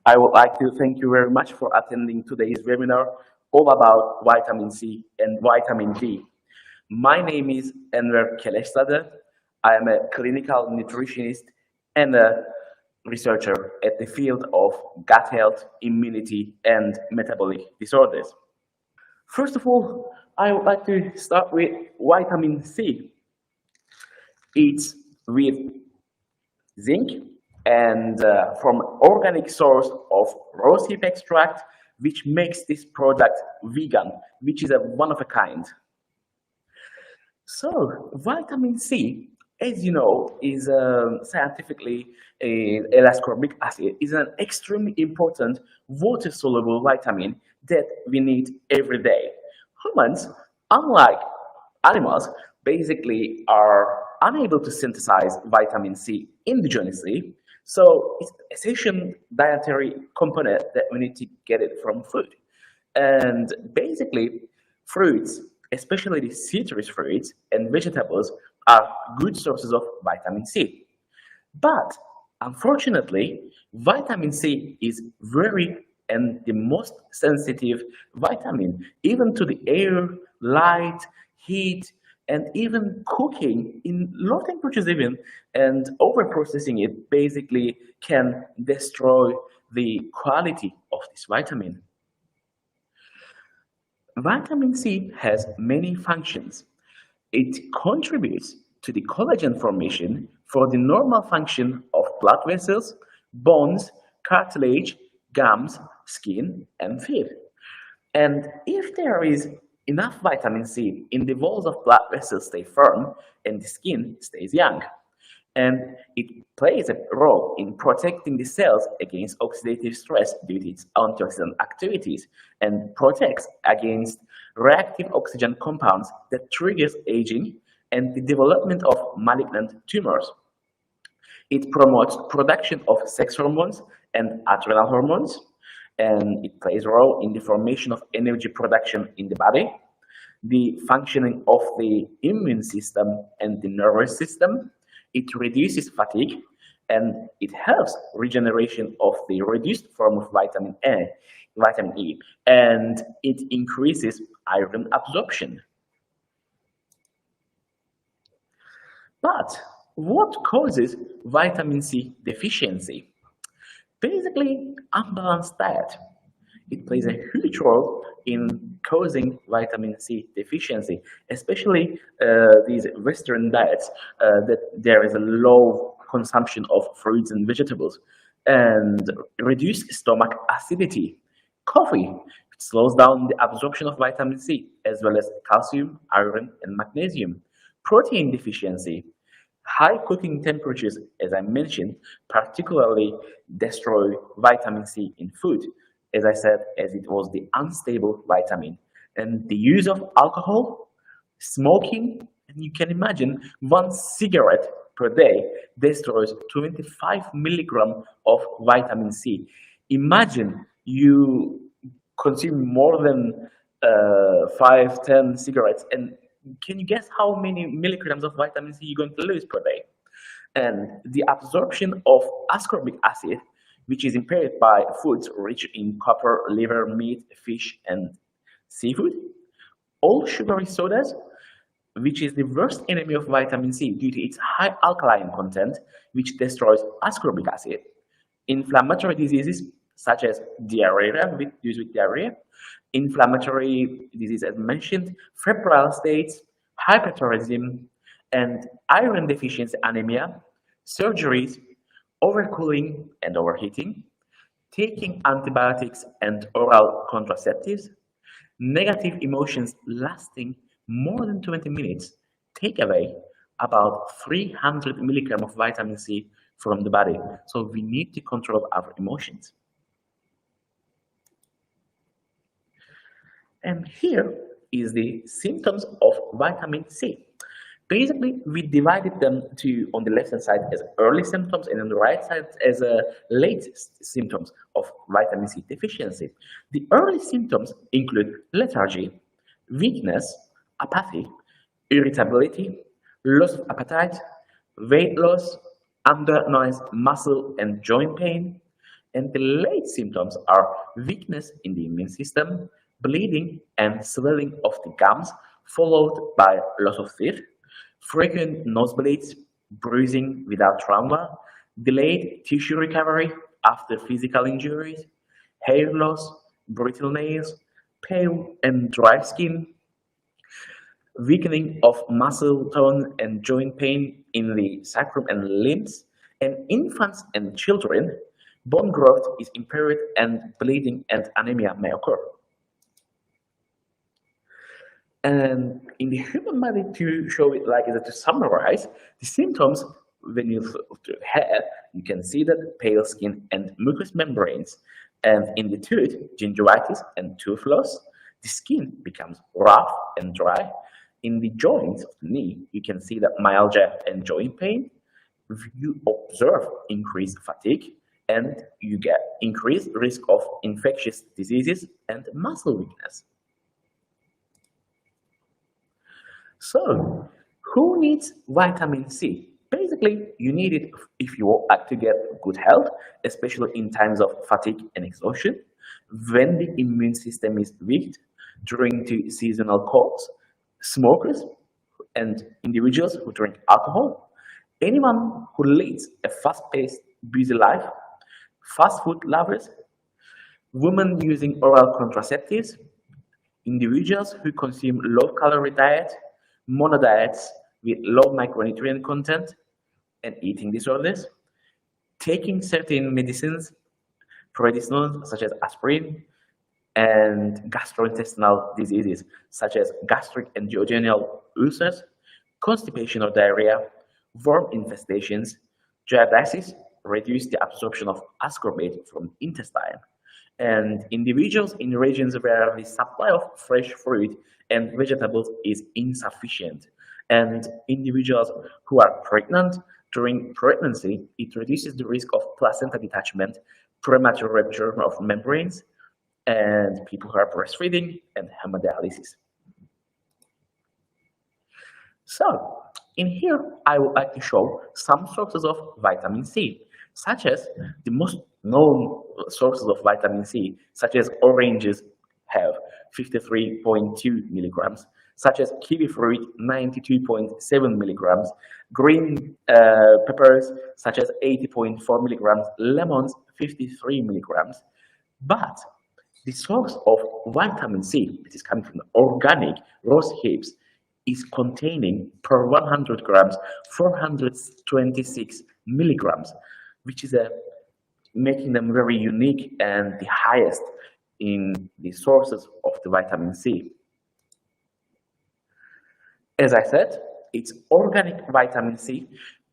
I would like to thank you very much for attending today's webinar all about vitamin C and vitamin D. My name is Enver Keleşzade. I am a clinical nutritionist and a researcher at the field of gut health, immunity, and metabolic disorders. First of all, I would like to start with vitamin C. It's with zinc and from organic source of rapeseed extract, which makes this product vegan, which is a one of a kind. So vitamin C, as you know, is scientifically ascorbic acid, is an extremely important water-soluble vitamin that we need every day. Humans, unlike animals, basically are unable to synthesize vitamin C endogenously, so it's an essential dietary component that we need to get it from food. And basically, fruits, especially the citrus fruits and vegetables, are good sources of vitamin C. But unfortunately, vitamin C is very and the most sensitive vitamin, even to the air, light, heat, and even cooking in low temperatures even, and over processing it basically can destroy the quality of this vitamin. Vitamin C has many functions. It contributes to the collagen formation for the normal function of blood vessels, bones, cartilage, gums, skin, and feet. And if there is enough vitamin C in the walls of blood vessels stay firm and the skin stays young. And it plays a role in protecting the cells against oxidative stress due to its antioxidant activities and protects against reactive oxygen compounds that triggers aging and the development of malignant tumors. It promotes production of sex hormones and adrenal hormones, and it plays a role in the formation of energy production in the body, the functioning of the immune system and the nervous system. It reduces fatigue, and it helps regeneration of the reduced form of vitamin E, and it increases iron absorption. But what causes vitamin C deficiency? Basically, unbalanced diet. It plays a huge role in causing vitamin C deficiency, especially these Western diets that there is a low consumption of fruits and vegetables, and reduced stomach acidity. Coffee slows down the absorption of vitamin C, as well as calcium, iron, and magnesium. Protein deficiency. High cooking temperatures, as I mentioned, particularly destroy vitamin C in food, as I said, as it was the unstable vitamin. And the use of alcohol, smoking, and you can imagine 1 cigarette per day destroys 25 milligrams of vitamin C. Imagine you consume more than 5, 10 cigarettes, and can you guess how many milligrams of vitamin C you're going to lose per day? And the absorption of ascorbic acid, which is impaired by foods rich in copper, liver, meat, fish, and seafood. All sugary sodas, which is the worst enemy of vitamin C due to its high alkaline content, which destroys ascorbic acid. Inflammatory diseases such as diarrhea, with diarrhea, inflammatory disease as mentioned, febrile states, hyperthyroidism, and iron deficiency anemia, surgeries, overcooling and overheating, taking antibiotics and oral contraceptives, negative emotions lasting more than 20 minutes, take away about 300 milligrams of vitamin C from the body. So we need to control our emotions. And here is the symptoms of vitamin C. Basically, we divided them to, on the left-hand side as early symptoms and on the right side as late symptoms of vitamin C deficiency. The early symptoms include lethargy, weakness, apathy, irritability, loss of appetite, weight loss, undernourished muscle and joint pain, And the late symptoms are weakness in the immune system, bleeding and swelling of the gums, followed by loss of teeth, frequent nosebleeds, bruising without trauma, delayed tissue recovery after physical injuries, hair loss, brittle nails, pale and dry skin, weakening of muscle tone and joint pain in the sacrum and limbs, and infants and children, bone growth is impaired and bleeding and anemia may occur. And in the human body, to show it like that, to summarize the symptoms, when you look to hair, you can see that pale skin and mucous membranes. And in the tooth, gingivitis and tooth loss. The skin becomes rough and dry. In the joints of the knee, you can see that myalgia and joint pain. You observe increased fatigue, and you get increased risk of infectious diseases and muscle weakness. So, who needs vitamin C? Basically, you need it if you want to get good health, especially in times of fatigue and exhaustion, when the immune system is weak, during the seasonal colds, smokers, and individuals who drink alcohol, anyone who leads a fast-paced, busy life, fast food lovers, women using oral contraceptives, individuals who consume low-calorie diet, mono diets with low micronutrient content, and eating disorders, taking certain medicines, prednisone such as aspirin, and gastrointestinal diseases such as gastric and duodenal ulcers, constipation or diarrhea, worm infestations, giardiasis, reduce the absorption of ascorbate from intestine, and individuals in regions where the supply of fresh fruit and vegetables is insufficient, and individuals who are pregnant. During pregnancy, it reduces the risk of placenta detachment, premature rupture of membranes, and people who are breastfeeding and hemodialysis. So, in here, I would like to show some sources of vitamin C, such as the most known sources of vitamin C, such as oranges have 53.2 milligrams, such as kiwi fruit 92.7 milligrams, green peppers such as 80.4 milligrams, lemons 53 milligrams. But the source of vitamin C, that is coming from organic rose hips, is containing per 100 grams 426 milligrams, which is making them very unique and the highest in the sources of the vitamin C. As I said, it's organic vitamin C,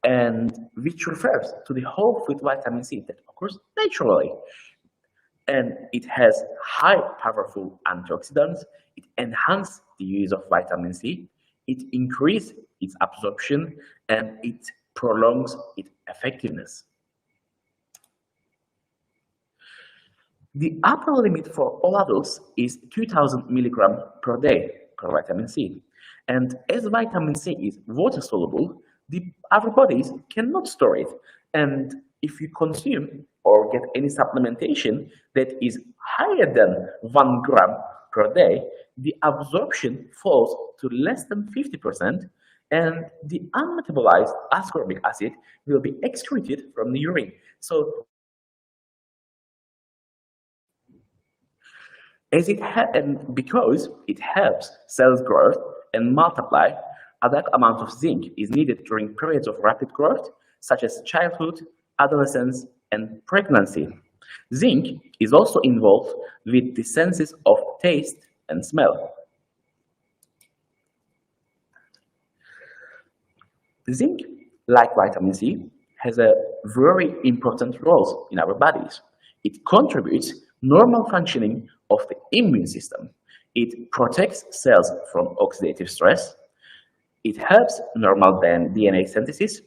and which refers to the whole food vitamin C that occurs naturally. And it has high powerful antioxidants, it enhances the use of vitamin C, it increases its absorption, and it prolongs its effectiveness. The upper limit for all adults is 2000 milligrams per day per vitamin C. And as vitamin C is water soluble, our bodies cannot store it. And if you consume or get any supplementation that is higher than 1 gram per day, the absorption falls to less than 50%, and the unmetabolized ascorbic acid will be excreted from the urine. So, and because it helps cells growth and multiply, adequate amount of zinc is needed during periods of rapid growth, such as childhood, adolescence, and pregnancy. Zinc is also involved with the senses of taste and smell. Zinc, like vitamin C, has a very important role in our bodies. It contributes normal functioning of the immune system. It protects cells from oxidative stress. It helps normal DNA synthesis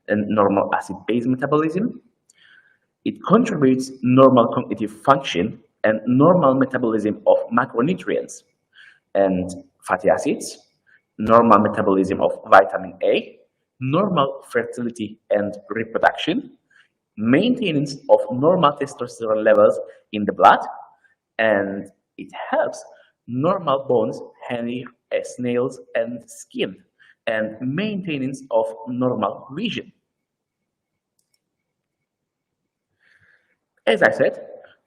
and normal acid-base metabolism. It contributes normal cognitive function and normal metabolism of macronutrients and fatty acids, normal metabolism of vitamin A, normal fertility and reproduction. maintenance of normal testosterone levels in the blood, and it helps normal bones, hair, nails, and skin, and maintenance of normal vision. As I said,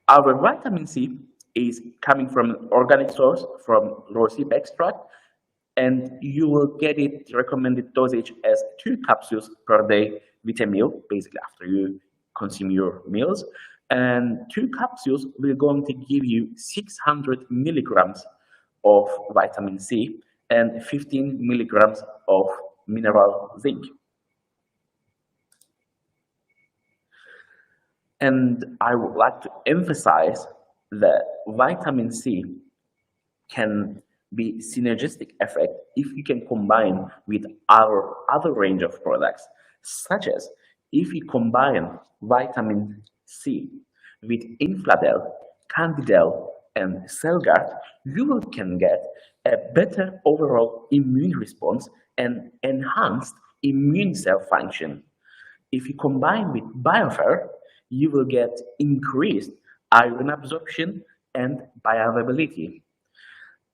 our vitamin C is coming from an organic source from rosehip extract, and you will get it recommended dosage as 2 capsules per day with a meal, basically after you consume your meals. And 2 capsules will going to give you 600 milligrams of vitamin C and 15 milligrams of mineral zinc. And I would like to emphasize that vitamin C can be synergistic effect if you can combine with our other range of products, such as if you combine vitamin C with Infladel, Candidel, and Celgard, you can get a better overall immune response and enhanced immune cell function. If you combine with Biofer, you will get increased iron absorption and bioavailability.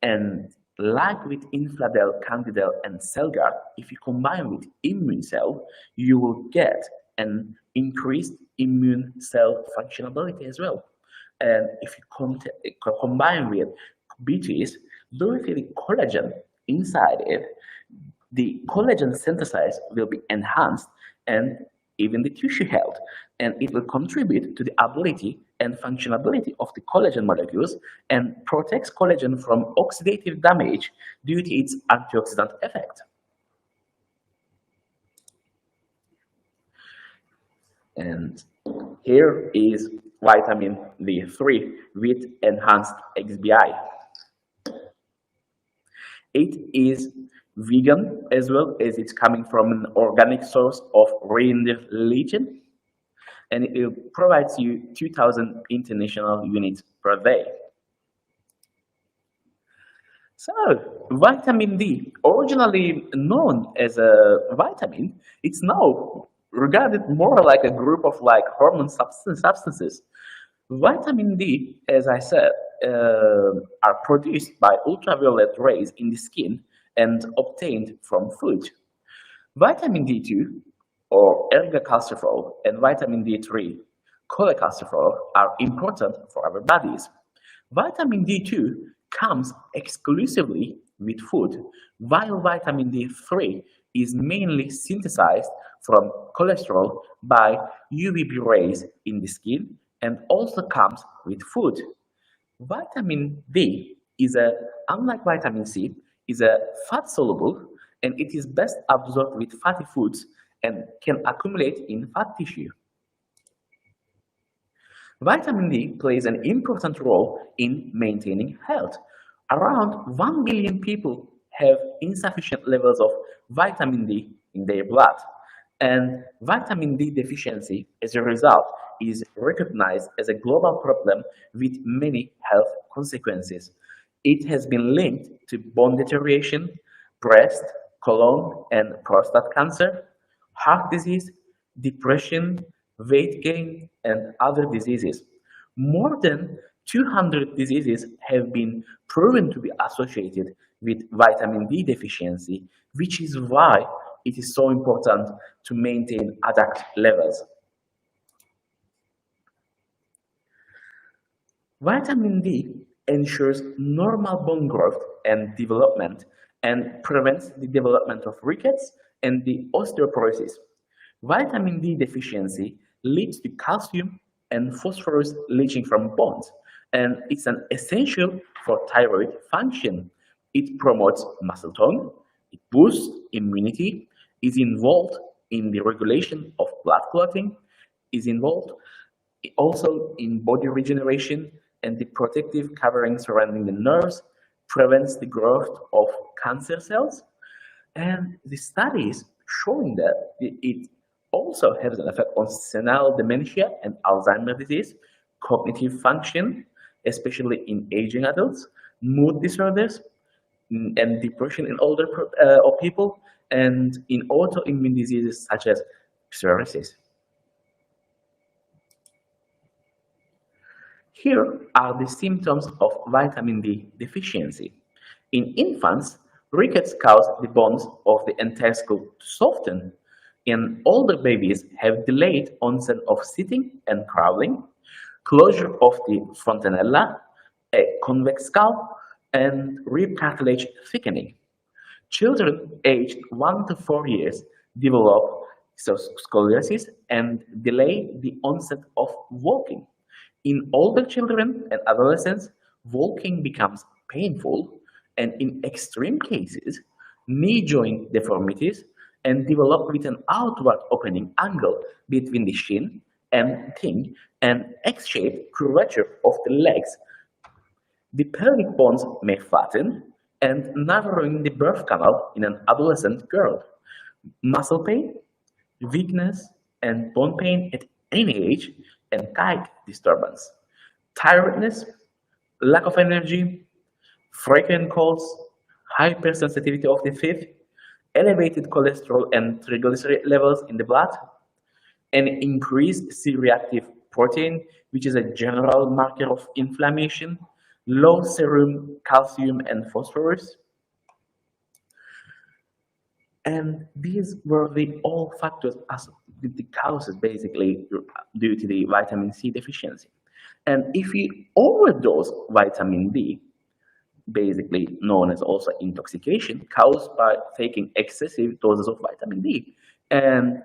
And like with Infladel, Candidel, and Celgard, if you combine with immune cell, you will get an increased immune cell functionality as well. And if you combine with BTs, directly the collagen inside it, the collagen synthesis will be enhanced and even the tissue health, and it will contribute to the ability and functionality of the collagen molecules and protects collagen from oxidative damage due to its antioxidant effect. And here is vitamin D3 with enhanced XBi. It is vegan as well as it's coming from an organic source of reindeer lichen, and it provides you 2,000 international units per day. So, vitamin D, originally known as a vitamin, it's now regarded more like a group of like hormone substances. Vitamin D, as I said, are produced by ultraviolet rays in the skin and obtained from food. Vitamin D2, or ergocalciferol, and vitamin D3, cholecalciferol, are important for our bodies. Vitamin D2 comes exclusively with food, while vitamin D3 is mainly synthesized from cholesterol by UVB rays in the skin and also comes with food. Vitamin D is unlike vitamin C, is a fat soluble, and it is best absorbed with fatty foods and can accumulate in fat tissue. Vitamin D plays an important role in maintaining health. Around 1 billion people have insufficient levels of vitamin D in their blood, and vitamin D deficiency as a result is recognized as a global problem with many health consequences. It has been linked to bone deterioration, breast, colon, and prostate cancer, heart disease, depression, weight gain, and other diseases. More than 200 diseases have been proven to be associated with vitamin D deficiency, which is why it is so important to maintain adequate levels. Vitamin D ensures normal bone growth and development and prevents the development of rickets and the osteoporosis. Vitamin D deficiency leads to calcium and phosphorus leaching from bones, and it's an essential for thyroid function. It promotes muscle tone, it boosts immunity, is involved in the regulation of blood clotting, is involved also in body regeneration and the protective covering surrounding the nerves, prevents the growth of cancer cells, and the studies showing that it also has an effect on senile dementia and Alzheimer's disease, cognitive function, especially in aging adults, mood disorders, and depression in older people, and in autoimmune diseases such as psoriasis. Here are the symptoms of vitamin D deficiency. In infants, rickets cause the bones of the entire skull to soften. In older babies have delayed onset of sitting and crawling, closure of the fontanella, a convex skull, and rib cartilage thickening. Children aged 1 to 4 years develop scoliosis and delay the onset of walking. In older children and adolescents, walking becomes painful, and in extreme cases, knee joint deformities and develop with an outward opening angle between the shin and thigh and X-shaped curvature of the legs. The pelvic bones may flatten and narrowing the birth canal in an adolescent girl. Muscle pain, weakness, and bone pain at any age, and gait disturbance. Tiredness, lack of energy, frequent colds, hypersensitivity of the teeth, elevated cholesterol and triglyceride levels in the blood, and increased C-reactive protein, which is a general marker of inflammation, low serum calcium and phosphorus. And these were the all factors as the causes basically due to the vitamin C deficiency. And if we overdose vitamin D, basically known as also intoxication, caused by taking excessive doses of vitamin D. And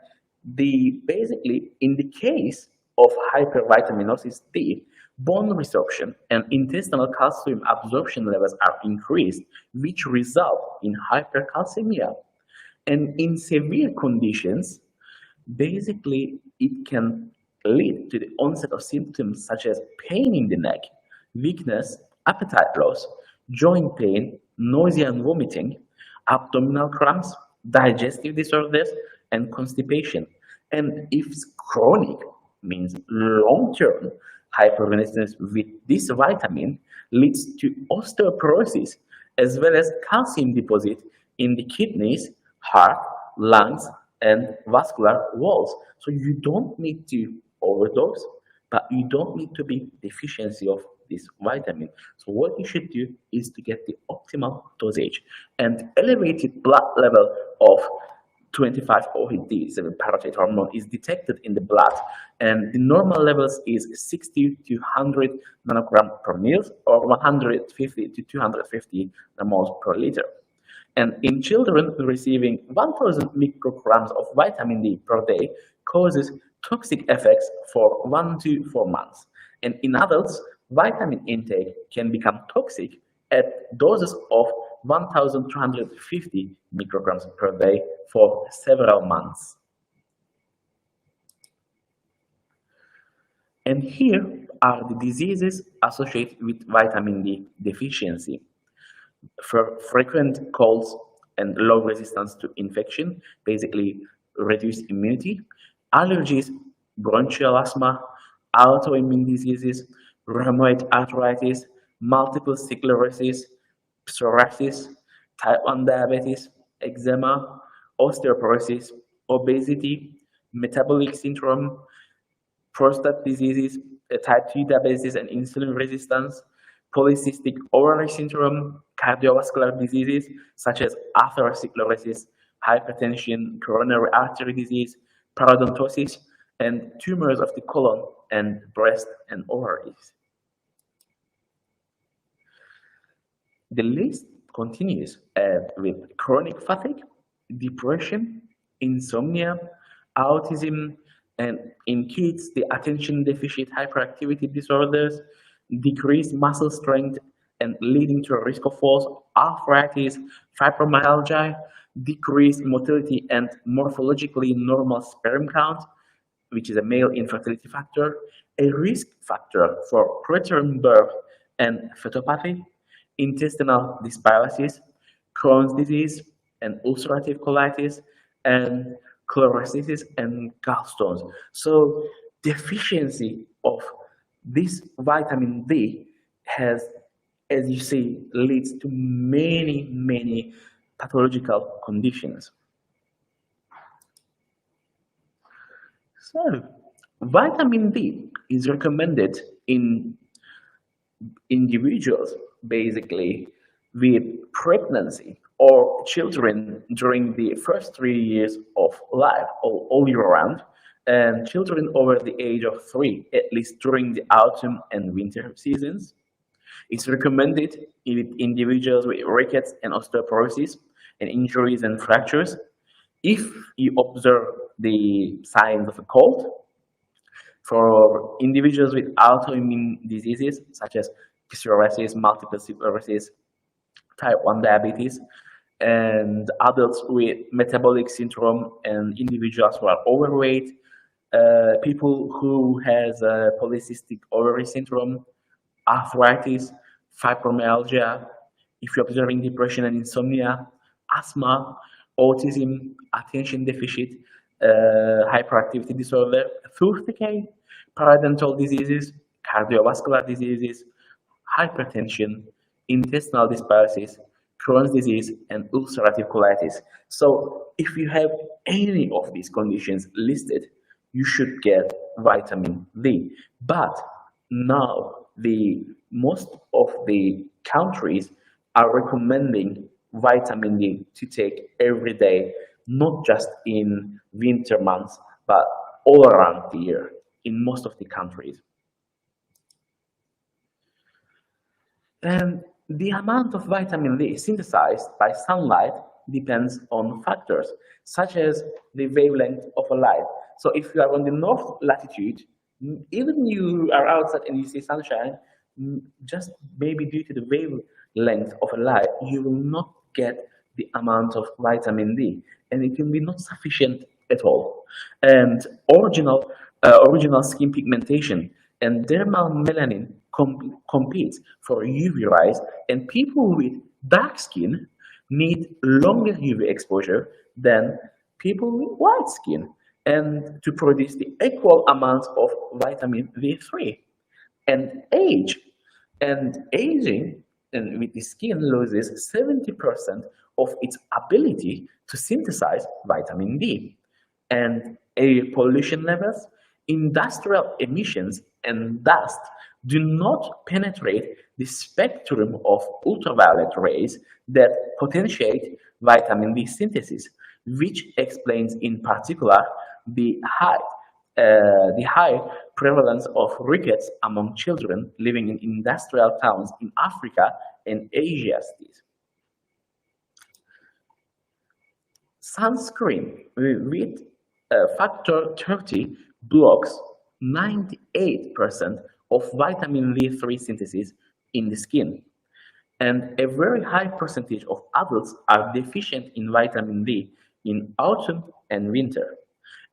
the basically in the case of hypervitaminosis D, bone resorption and intestinal calcium absorption levels are increased, which result in hypercalcemia. And in severe conditions, basically it can lead to the onset of symptoms such as pain in the neck, weakness, appetite loss, joint pain, nausea and vomiting, abdominal cramps, digestive disorders, and constipation. And if it's chronic, means long-term hypervitaminous with this vitamin leads to osteoporosis as well as calcium deposit in the kidneys, heart, lungs, and vascular walls. So you don't need to overdose, but you don't need to be deficiency of this vitamin. So what you should do is to get the optimal dosage, and elevated blood level of 25 OHD, the parathyroid hormone, is detected in the blood, and the normal levels is 60 to 100 nanogram per ml or 150 to 250 nanomoles per liter. And in children receiving 1000 micrograms of vitamin D per day causes toxic effects for 1 to 4 months. And in adults, vitamin intake can become toxic at doses of 1250 micrograms per day for several months. And here are the diseases associated with vitamin D deficiency. For frequent colds and low resistance to infection, basically reduced immunity, allergies, bronchial asthma, autoimmune diseases, rheumatoid arthritis, multiple sclerosis, psoriasis, type 1 diabetes, eczema, osteoporosis, obesity, metabolic syndrome, prostate diseases, type 2 diabetes and insulin resistance, polycystic ovary syndrome, cardiovascular diseases such as atherosclerosis, hypertension, coronary artery disease, parodontosis, and tumors of the colon and breast and ovaries. The list continues with chronic fatigue, depression, insomnia, autism, and in kids, the attention deficit hyperactivity disorders, decreased muscle strength and leading to a risk of falls, arthritis, fibromyalgia, decreased motility and morphologically normal sperm count, which is a male infertility factor, a risk factor for preterm birth and fetopathy, intestinal dysbiosis, Crohn's disease, and ulcerative colitis, and cholestasis and gallstones. So deficiency of this vitamin D has, as you see, leads to many pathological conditions. So vitamin D is recommended in individuals basically with pregnancy or children during the first 3 years of life all year round, and children over the age of 3 at least during the autumn and winter seasons. It's recommended in individuals with rickets and osteoporosis and injuries and fractures. If you observe the signs of a cold, for individuals with autoimmune diseases such as psoriasis, multiple sclerosis, type 1 diabetes, and adults with metabolic syndrome and individuals who are overweight, people who has polycystic ovary syndrome, arthritis, fibromyalgia, if you're observing depression and insomnia, asthma, autism, attention deficit, hyperactivity disorder, tooth decay, periodontal diseases, cardiovascular diseases, hypertension, intestinal dysbiosis, Crohn's disease, and ulcerative colitis. So if you have any of these conditions listed, you should get vitamin D. But now the most of the countries are recommending vitamin D to take every day, not just in winter months, but all around the year in most of the countries. And the amount of vitamin D synthesized by sunlight depends on factors such as the wavelength of a light. So if you are on the north latitude, even you are outside and you see sunshine, just maybe due to the wavelength of a light, you will not get the amount of vitamin D, and it can be not sufficient at all. And original skin pigmentation and dermal melanin competes for UV rays, and people with dark skin need longer UV exposure than people with white skin, and to produce the equal amounts of vitamin D3. And aging and with the skin loses 70% of its ability to synthesize vitamin D. And air pollution levels, industrial emissions, and dust do not penetrate the spectrum of ultraviolet rays that potentiate vitamin D synthesis, which explains in particular the high prevalence of rickets among children living in industrial towns in Africa and Asia cities. Sunscreen with factor 30 blocks 98% of vitamin D3 synthesis in the skin, and a very high percentage of adults are deficient in vitamin D in autumn and winter.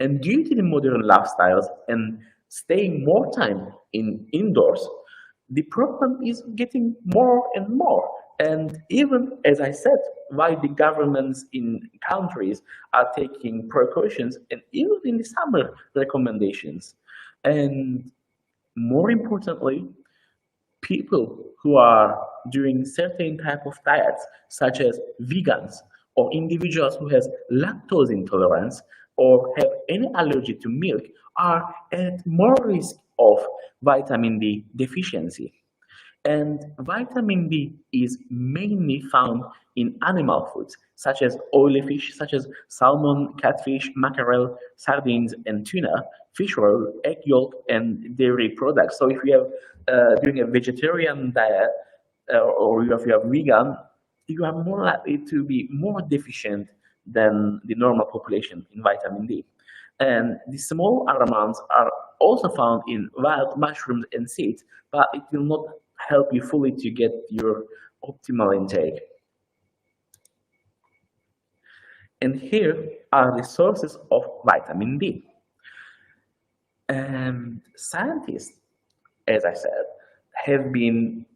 And due to the modern lifestyles and staying more time indoors, the problem is getting more and more. And even as I said, why the governments in countries are taking precautions, and even in the summer recommendations. And more importantly, people who are doing certain type of diets, such as vegans or individuals who has lactose intolerance or have any allergy to milk, are at more risk of vitamin D deficiency. And vitamin D is mainly found in animal foods, such as oily fish, such as salmon, catfish, mackerel, sardines, and tuna, fish oil, egg yolk, and dairy products. So if you have doing a vegetarian diet, or if you are vegan, you are more likely to be more deficient than the normal population in vitamin D. And the small amounts are also found in wild mushrooms and seeds, but it will not help you fully to get your optimal intake. And here are the sources of vitamin D. And scientists, as I said, have been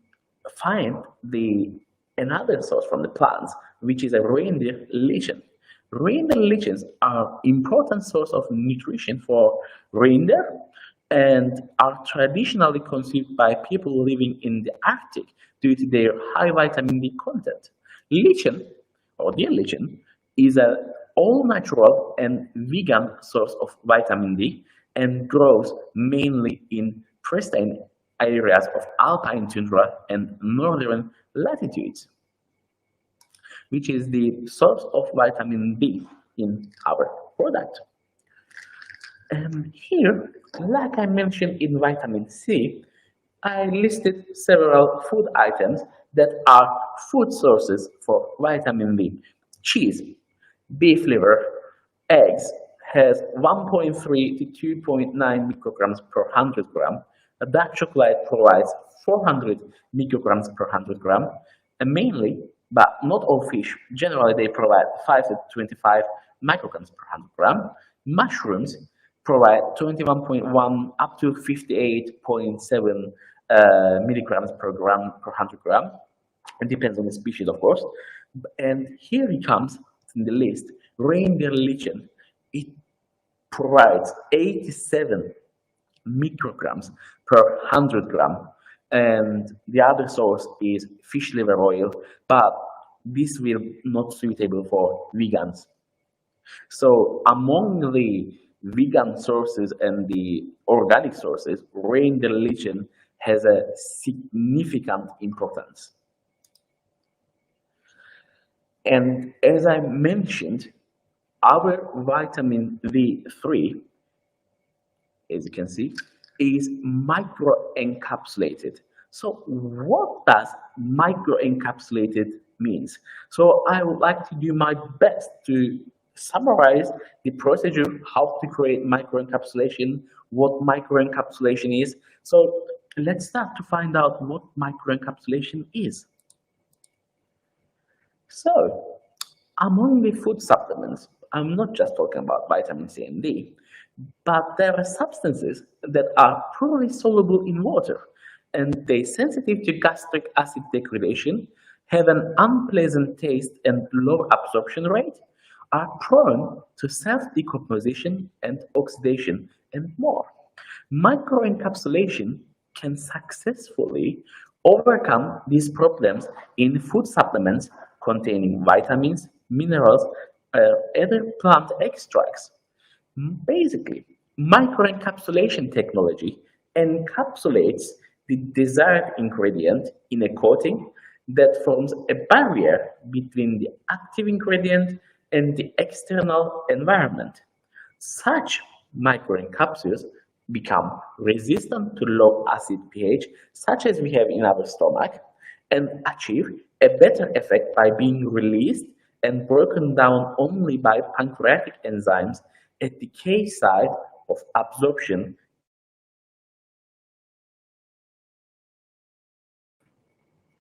find the another source from the plants, which is a reindeer lichen. Reindeer lichens are important source of nutrition for reindeer and are traditionally consumed by people living in the Arctic due to their high vitamin D content. Lichen, or deer lichen, is an all-natural and vegan source of vitamin D and grows mainly in pristine areas of alpine tundra and northern latitudes, which is the source of vitamin D in our product. And here, like I mentioned in vitamin C, I listed several food items that are food sources for vitamin D. Cheese, beef liver, eggs has 1.3 to 2.9 micrograms per 100 gram. Dark chocolate provides 400 micrograms per 100 gram. And mainly, but not all fish, generally they provide 5 to 25 micrograms per 100 gram. Mushrooms provide 21.1 up to 58.7 milligrams per gram per 100 gram. It depends on the species, of course. And here it comes in the list. Reindeer lichen, it provides 87 micrograms per 100 gram. And the other source is fish liver oil, but this will not suitable for vegans. So among the vegan sources and the organic sources, reindeer lichen has a significant importance. And as I mentioned, our vitamin D3, as you can see, is microencapsulated. So what does microencapsulated means? So I would like to do my best to summarize the procedure, how to create microencapsulation, what microencapsulation is. So let's start to find out what microencapsulation is. So among the food supplements, I'm not just talking about vitamin C and D, but there are substances that are poorly soluble in water and they're sensitive to gastric acid degradation, have an unpleasant taste and low absorption rate, are prone to self-decomposition and oxidation, and more. Microencapsulation can successfully overcome these problems in food supplements containing vitamins, minerals, other plant extracts. Basically, microencapsulation technology encapsulates the desired ingredient in a coating that forms a barrier between the active ingredient and the external environment. Such microencapsules become resistant to low acid pH, such as we have in our stomach, and achieve a better effect by being released and broken down only by pancreatic enzymes at the K side of absorption.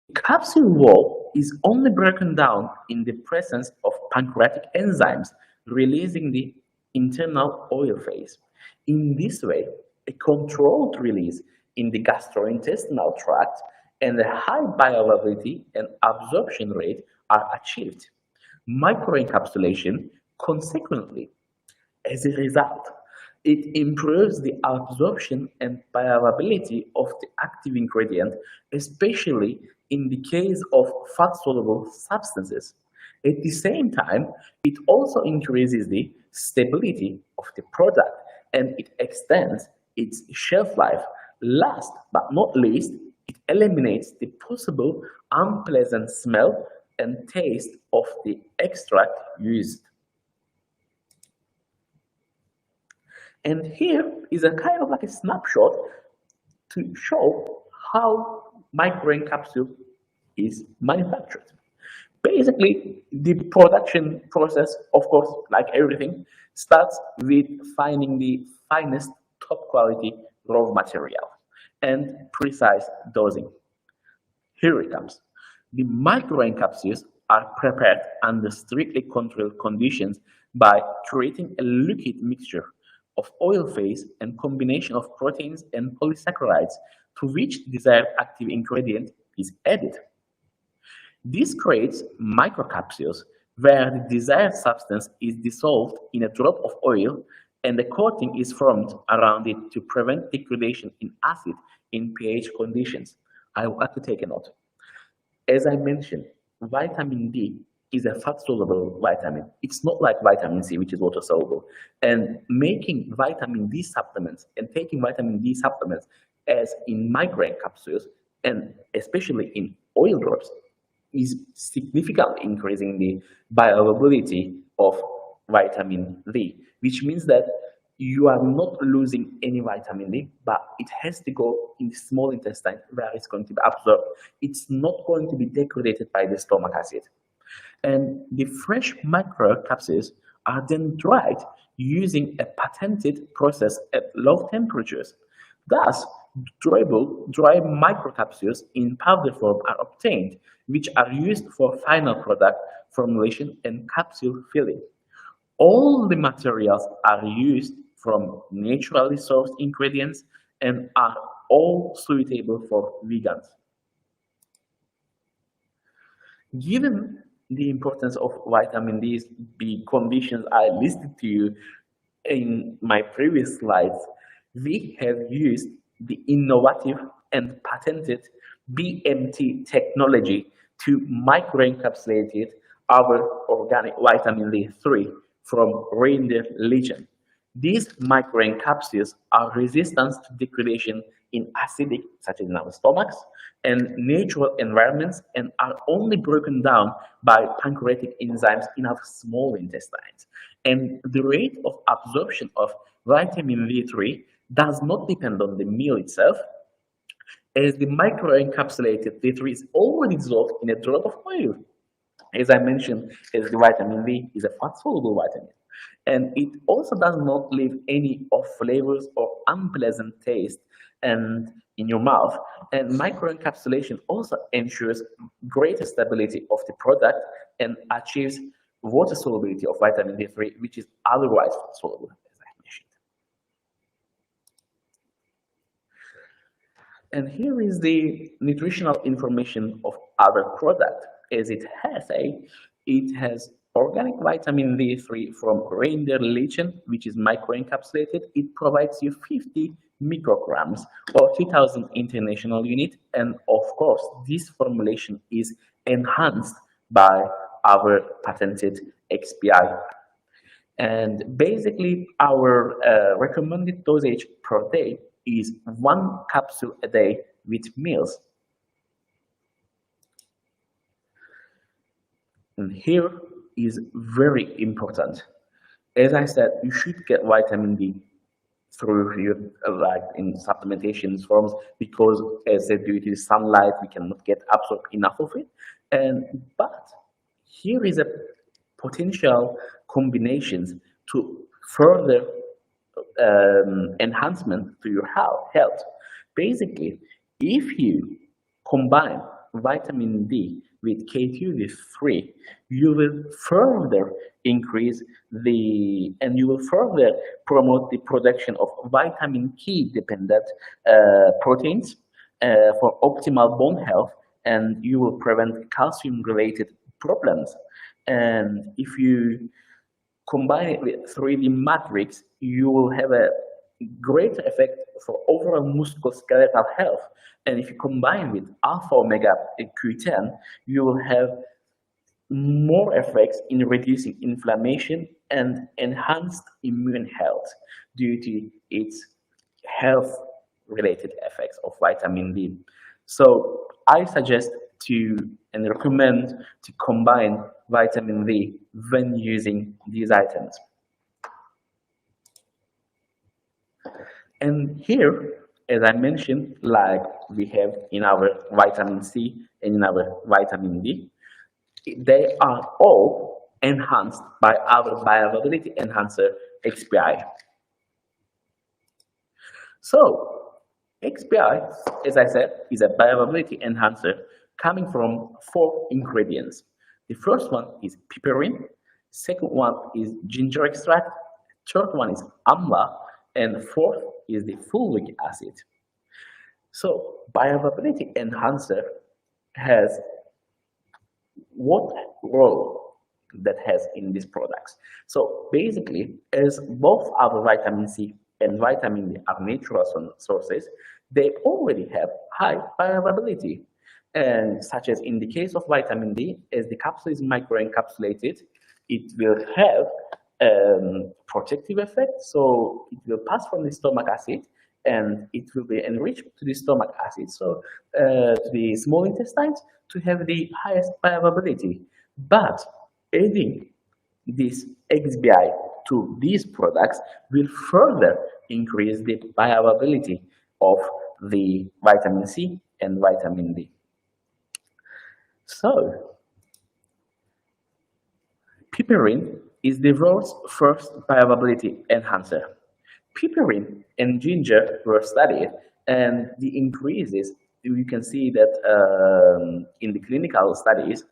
The capsule wall is only broken down in the presence of pancreatic enzymes, releasing the internal oil phase. In this way, a controlled release in the gastrointestinal tract and a high bioavailability and absorption rate are achieved. Microencapsulation, consequently, as a result, it improves the absorption and bioavailability of the active ingredient, especially in the case of fat-soluble substances. At the same time, it also increases the stability of the product and it extends its shelf life. Last but not least, it eliminates the possible unpleasant smell and taste of the extract used. And here is a kind of like a snapshot to show how microencapsule is manufactured. Basically, the production process, of course, like everything, starts with finding the finest top quality raw material and precise dosing. Here it comes. The microencapsules are prepared under strictly controlled conditions by creating a liquid mixture of oil phase and combination of proteins and polysaccharides to which desired active ingredient is added. This creates microcapsules where the desired substance is dissolved in a drop of oil and a coating is formed around it to prevent degradation in acid in pH conditions. I would like to take a note. As I mentioned, vitamin D is a fat-soluble vitamin. It's not like vitamin C, which is water-soluble. And making vitamin D supplements and taking vitamin D supplements as in microencapsules and especially in oil drops, is significantly increasing the bioavailability of vitamin D, which means that you are not losing any vitamin D, but it has to go in the small intestine where it's going to be absorbed. It's not going to be degraded by the stomach acid. And the fresh microcapsules are then dried using a patented process at low temperatures. Thus, dryable dry microcapsules in powder form are obtained, which are used for final product formulation and capsule filling. All the materials are used from naturally sourced ingredients and are all suitable for vegans. Given the importance of vitamin D conditions I listed to you in my previous slides, we have used the innovative and patented BMT technology to microencapsulate our organic vitamin D3 from reindeer lichen. These microencapsules are resistant to degradation in acidic, such as in our stomachs, and natural environments, and are only broken down by pancreatic enzymes in our small intestines. And the rate of absorption of vitamin D3 does not depend on the meal itself, as the microencapsulated D3 is already dissolved in a drop of oil. As I mentioned, as the vitamin D is a fat-soluble vitamin. And it also does not leave any off flavors or unpleasant taste and in your mouth. And microencapsulation also ensures greater stability of the product and achieves water solubility of vitamin D3, which is otherwise soluble, as I mentioned. And here is the nutritional information of our product. As it has organic vitamin D3 from reindeer lichen, which is microencapsulated. It provides you 50 micrograms or 2000 international unit. And of course, this formulation is enhanced by our patented XBi. And basically, our recommended dosage per day is 1 capsule a day with meals. And here is very important. As I said, you should get vitamin D through your like in supplementation forms, because as said, due to sunlight we cannot get absorb enough of it. And but here is a potential combinations to further enhancement to your health. Basically, if you combine vitamin D with K2D3, you will further increase and you will further promote the production of vitamin K dependent proteins for optimal bone health, and you will prevent calcium related problems. And if you combine it with 3D matrix, you will have a greater effect for overall musculoskeletal health. And if you combine with alpha omega Q10, you will have more effects in reducing inflammation and enhanced immune health due to its health related effects of vitamin D. So I suggest to and recommend to combine vitamin D when using these items. And here, as I mentioned, like we have in our vitamin C and in our vitamin D, they are all enhanced by our bioavailability enhancer XBi. So XBi, as I said, is a bioavailability enhancer coming from 4 ingredients. The first one is piperine, second one is ginger extract, third one is amla, and fourth is the fulvic acid. So bioavailability enhancer has what role that has in these products? So basically, as both our vitamin C and vitamin D are natural sources, they already have high bioavailability. And such as in the case of vitamin D, as the capsule is microencapsulated, it will have protective effect, so it will pass from the stomach acid and it will be enriched to the stomach acid, so to the small intestines to have the highest bioavailability. But adding this XBi to these products will further increase the bioavailability of the vitamin C and vitamin D. So, piperine is the world's first bioavailability enhancer. Piperine and ginger were studied, and the increases, you can see that in the clinical studies,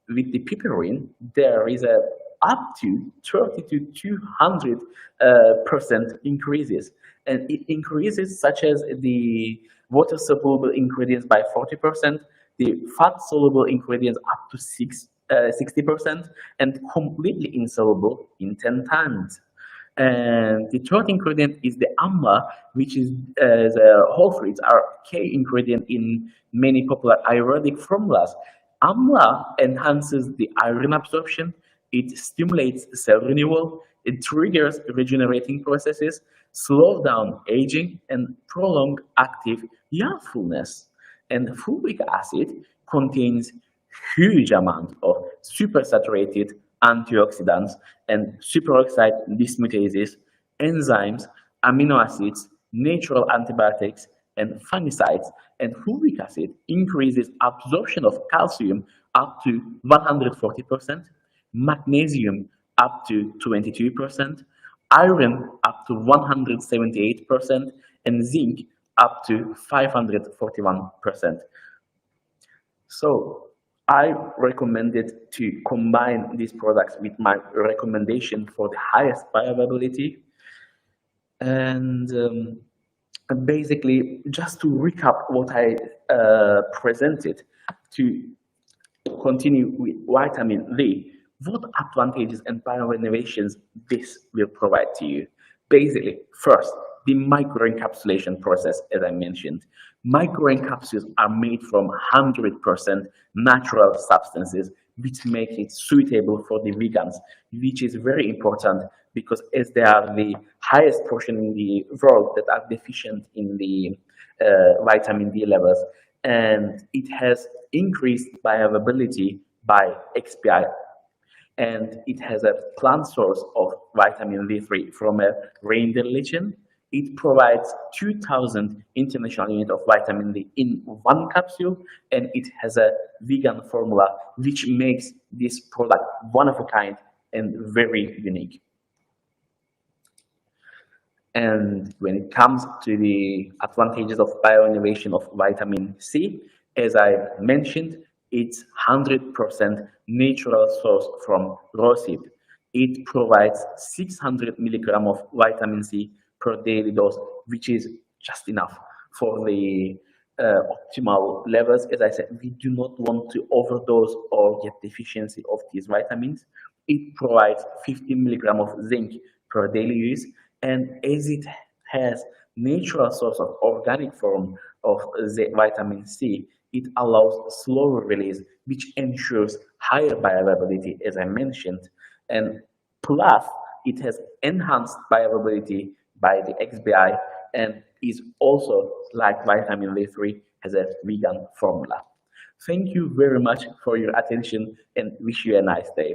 with the piperine, there is a up to 30 to 200 percent increases, and it increases such as the water soluble ingredients by 40%, the fat soluble ingredients up to 60%, and completely insoluble in 10 times. And the third ingredient is the amla, which is the whole fruits are key ingredient in many popular Ayurvedic formulas. Amla enhances the iron absorption, it stimulates cell renewal, it triggers regenerating processes, slows down aging, and prolong active youthfulness. And fulvic acid contains huge amount of supersaturated antioxidants and superoxide dismutases, enzymes, amino acids, natural antibiotics, and fungicides. And fulvic acid increases absorption of calcium up to 140%, magnesium up to 22%, iron up to 178%, and zinc up to 541%. So I recommended to combine these products with my recommendation for the highest bioavailability. And basically, just to recap what I presented, to continue with vitamin D, what advantages and bioinnovations this will provide to you? Basically, first, the microencapsulation process, as I mentioned. Microencapsules are made from 100% natural substances, which make it suitable for the vegans, which is very important because as they are the highest portion in the world that are deficient in the vitamin D levels, and it has increased bioavailability by XBi, and it has a plant source of vitamin D3 from a reindeer lichen. It provides 2,000 international units of vitamin D in one capsule, and it has a vegan formula, which makes this product one of a kind and very unique. And when it comes to the advantages of bioinnovation of vitamin C, as I mentioned, it's 100% natural source from rapeseed. It provides 600 milligram of vitamin C per daily dose, which is just enough for the optimal levels. As I said, we do not want to overdose or get deficiency of these vitamins. It provides 50 milligram of zinc per daily use, and as it has natural source of organic form of the vitamin C, it allows slower release, which ensures higher bioavailability, as I mentioned. And plus, it has enhanced bioavailability by the XBi and is also, like vitamin D3, has a vegan formula. Thank you very much for your attention and wish you a nice day.